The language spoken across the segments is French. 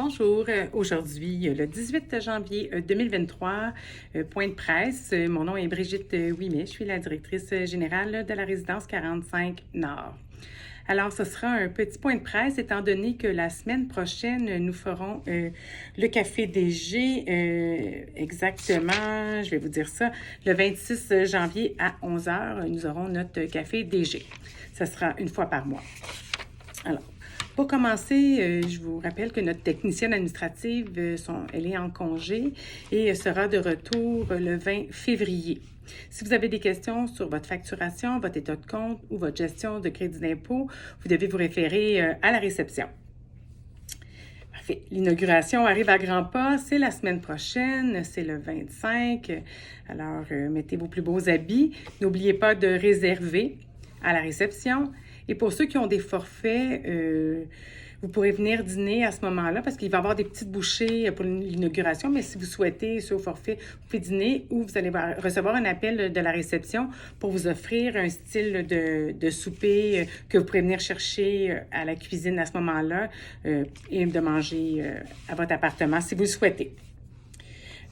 Bonjour, aujourd'hui, le 18 janvier 2023, point de presse. Mon nom est Brigitte Ouimet, je suis la directrice générale de la résidence 45 Nord. Alors, ce sera un petit point de presse, étant donné que la semaine prochaine, nous ferons le café DG, exactement, je vais vous dire ça, le 26 janvier à 11 h, nous aurons notre café DG. Ce sera une fois par mois. Alors, pour commencer, je vous rappelle que notre technicienne administrative, elle est en congé et sera de retour le 20 février. Si vous avez des questions sur votre facturation, votre état de compte ou votre gestion de crédit d'impôt, vous devez vous référer à la réception. Parfait. L'inauguration arrive à grands pas, c'est la semaine prochaine, c'est le 25. Alors, mettez vos plus beaux habits. N'oubliez pas de réserver à la réception. Et pour ceux qui ont des forfaits, vous pourrez venir dîner à ce moment-là parce qu'il va y avoir des petites bouchées pour l'inauguration, mais si vous souhaitez, sur au forfait, vous pouvez dîner ou vous allez recevoir un appel de la réception pour vous offrir un style de souper que vous pourrez venir chercher à la cuisine à ce moment-là et de manger à votre appartement si vous le souhaitez.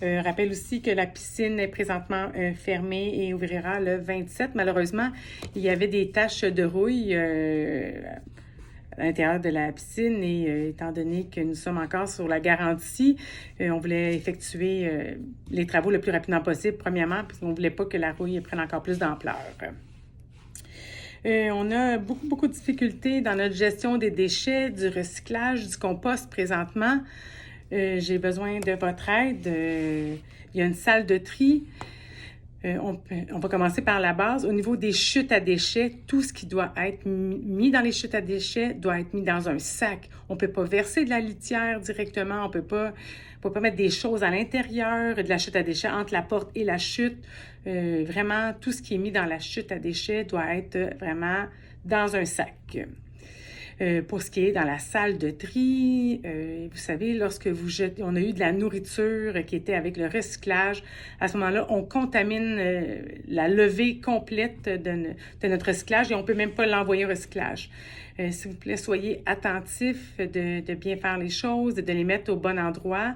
Rappelle aussi que la piscine est présentement fermée et ouvrira le 27. Malheureusement, il y avait des taches de rouille à l'intérieur de la piscine et étant donné que nous sommes encore sur la garantie, on voulait effectuer les travaux le plus rapidement possible, premièrement, parce qu'on ne voulait pas que la rouille prenne encore plus d'ampleur. On a beaucoup de difficultés dans notre gestion des déchets, du recyclage, du compost présentement. J'ai besoin de votre aide. Il y a une salle de tri. On va commencer par la base. Au niveau des chutes à déchets, tout ce qui doit être mis dans les chutes à déchets doit être mis dans un sac. On ne peut pas verser de la litière directement. On ne peut pas mettre des choses à l'intérieur de la chute à déchets, entre la porte et la chute. Vraiment, tout ce qui est mis dans la chute à déchets doit être vraiment dans un sac. Pour ce qui est dans la salle de tri, vous savez, lorsque on a eu de la nourriture qui était avec le recyclage, à ce moment-là, on contamine la levée complète de notre recyclage et on ne peut même pas l'envoyer au recyclage. S'il vous plaît, soyez attentifs de bien faire les choses, de les mettre au bon endroit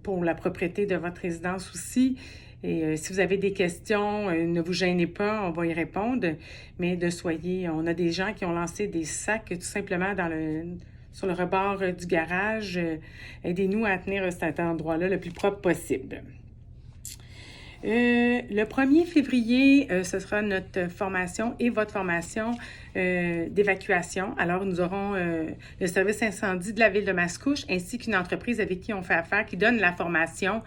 pour la propriété de votre résidence aussi. Et si vous avez des questions, ne vous gênez pas, on va y répondre. Mais on a des gens qui ont lancé des sacs tout simplement sur le rebord du garage. Aidez-nous à tenir cet endroit-là le plus propre possible. Le 1er février, ce sera notre formation et votre formation d'évacuation. Alors, nous aurons le service incendie de la ville de Mascouche ainsi qu'une entreprise avec qui on fait affaire qui donne la formation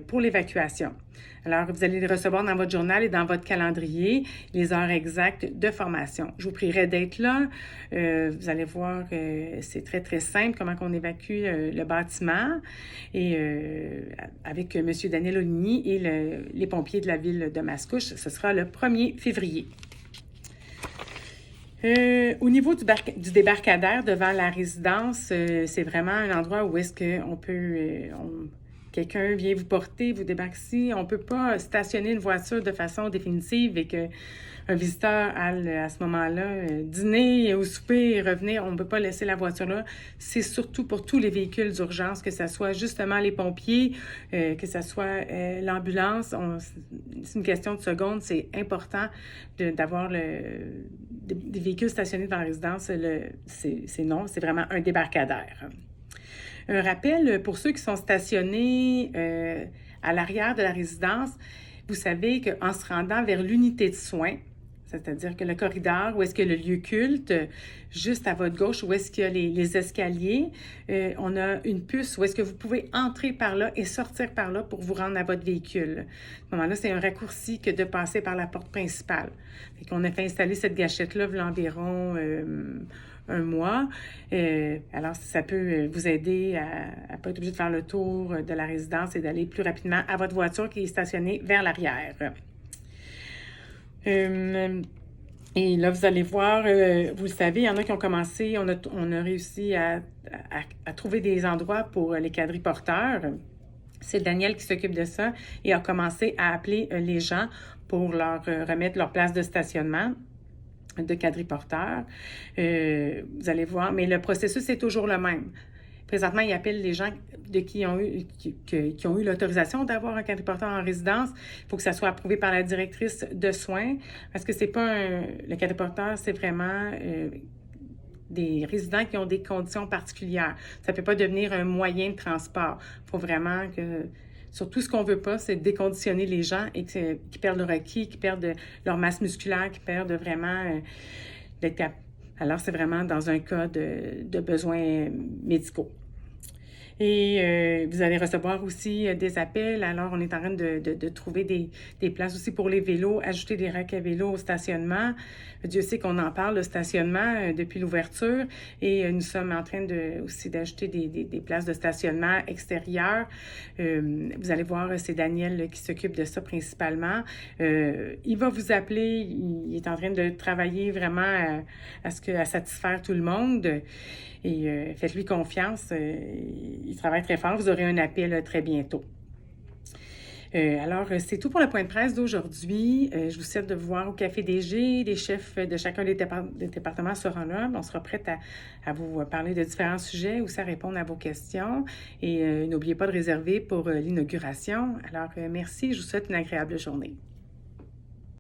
pour l'évacuation. Alors, vous allez les recevoir dans votre journal et dans votre calendrier, les heures exactes de formation. Je vous prierai d'être là. Vous allez voir que c'est très simple comment on évacue le bâtiment et avec M. Daniel Oligny et les pompiers de la ville de Mascouche. Ce sera le 1er février. Au niveau du débarcadère devant la résidence, c'est vraiment un endroit où est-ce qu'on peut... quelqu'un vient vous porter, vous débarque ici. On ne peut pas stationner une voiture de façon définitive et qu'un visiteur aille à ce moment-là dîner ou souper et revenir. On ne peut pas laisser la voiture là. C'est surtout pour tous les véhicules d'urgence, que ce soit justement les pompiers, que ce soit l'ambulance. C'est une question de secondes. C'est important d'avoir des véhicules stationnés devant la résidence. C'est vraiment un débarcadère. Un rappel pour ceux qui sont stationnés à l'arrière de la résidence, vous savez qu'en se rendant vers l'unité de soins, c'est-à-dire que le corridor, où est-ce qu'il y a le lieu culte, juste à votre gauche, où est-ce qu'il y a les escaliers, on a une puce où est-ce que vous pouvez entrer par là et sortir par là pour vous rendre à votre véhicule. À ce moment-là, c'est un raccourci que de passer par la porte principale. Fait qu'on a fait installer cette gâchette-là environ un mois. Alors, ça peut vous aider à ne pas être obligé de faire le tour de la résidence et d'aller plus rapidement à votre voiture qui est stationnée vers l'arrière. Et là, vous allez voir, vous le savez, il y en a qui ont commencé, on a réussi à trouver des endroits pour les quadriporteurs. C'est Daniel qui s'occupe de ça et a commencé à appeler les gens pour leur remettre leur place de stationnement de quadriporteurs. Vous allez voir, mais le processus est toujours le même. Présentement, il appelle les gens qui ont eu l'autorisation d'avoir un quadriporteur en résidence. Il faut que ça soit approuvé par la directrice de soins parce que c'est pas le quadriporteur, c'est vraiment des résidents qui ont des conditions particulières. Ça ne peut pas devenir un moyen de transport. Il faut vraiment que... Surtout, ce qu'on ne veut pas, c'est déconditionner les gens et qu'ils perdent leur acquis, qu'ils perdent leur masse musculaire, qu'ils perdent vraiment d'être capables. Alors, c'est vraiment dans un cas de besoins médicaux. Et vous allez recevoir aussi des appels. Alors, on est en train de trouver des places aussi pour les vélos, ajouter des racks à vélo au stationnement. Dieu sait qu'on en parle, le stationnement, depuis l'ouverture. Et nous sommes en train aussi d'ajouter des places de stationnement extérieures. Vous allez voir, c'est Daniel qui s'occupe de ça principalement. Il va vous appeler. Il est en train de travailler vraiment à satisfaire tout le monde. Et faites-lui confiance. Il travaille très fort. Vous aurez un appel très bientôt. Alors, c'est tout pour le point de presse d'aujourd'hui. Je vous souhaite de vous voir au Café DG. Les chefs de chacun des départements seront là. On sera prêts à vous parler de différents sujets, aussi à répondre à vos questions. Et n'oubliez pas de réserver pour l'inauguration. Alors, merci. Je vous souhaite une agréable journée.